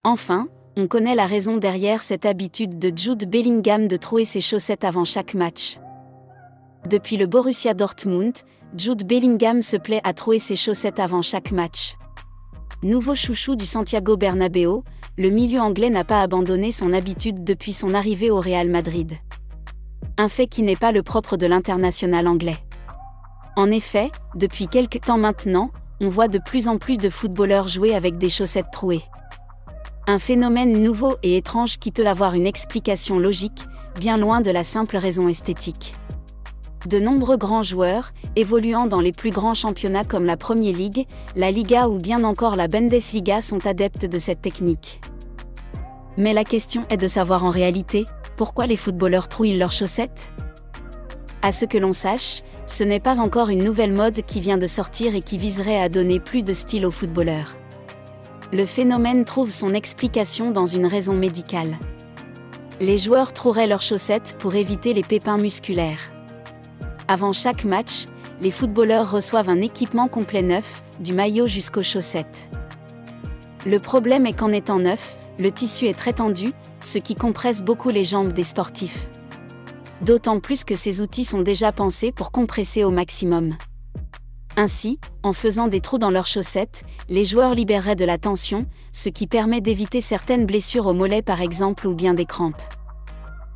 Enfin, on connaît la raison derrière cette habitude de Jude Bellingham de trouer ses chaussettes avant chaque match. Depuis le Borussia Dortmund, Jude Bellingham se plaît à trouer ses chaussettes avant chaque match. Nouveau chouchou du Santiago Bernabéu, le milieu anglais n'a pas abandonné son habitude depuis son arrivée au Real Madrid. Un fait qui n'est pas le propre de l'international anglais. En effet, depuis quelque temps maintenant, on voit de plus en plus de footballeurs jouer avec des chaussettes trouées. Un phénomène nouveau et étrange qui peut avoir une explication logique, bien loin de la simple raison esthétique. De nombreux grands joueurs, évoluant dans les plus grands championnats comme la Premier League, la Liga ou bien encore la Bundesliga sont adeptes de cette technique. Mais la question est de savoir en réalité, pourquoi les footballeurs trouillent leurs chaussettes ? À ce que l'on sache, ce n'est pas encore une nouvelle mode qui vient de sortir et qui viserait à donner plus de style aux footballeurs. Le phénomène trouve son explication dans une raison médicale. Les joueurs troueraient leurs chaussettes pour éviter les pépins musculaires. Avant chaque match, les footballeurs reçoivent un équipement complet neuf, du maillot jusqu'aux chaussettes. Le problème est qu'en étant neuf, le tissu est très tendu, ce qui compresse beaucoup les jambes des sportifs. D'autant plus que ces outils sont déjà pensés pour compresser au maximum. Ainsi, en faisant des trous dans leurs chaussettes, les joueurs libéreraient de la tension, ce qui permet d'éviter certaines blessures au mollet par exemple ou bien des crampes.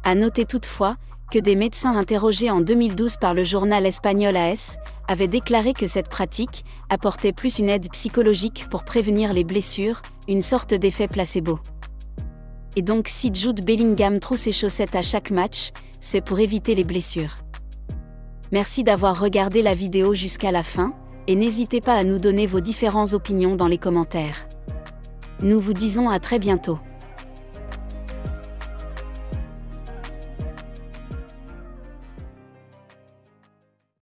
À noter toutefois, que des médecins interrogés en 2012 par le journal espagnol AS, avaient déclaré que cette pratique apportait plus une aide psychologique pour prévenir les blessures, une sorte d'effet placebo. Et donc si Jude Bellingham troue ses chaussettes à chaque match, c'est pour éviter les blessures. Merci d'avoir regardé la vidéo jusqu'à la fin, et n'hésitez pas à nous donner vos différentes opinions dans les commentaires. Nous vous disons à très bientôt.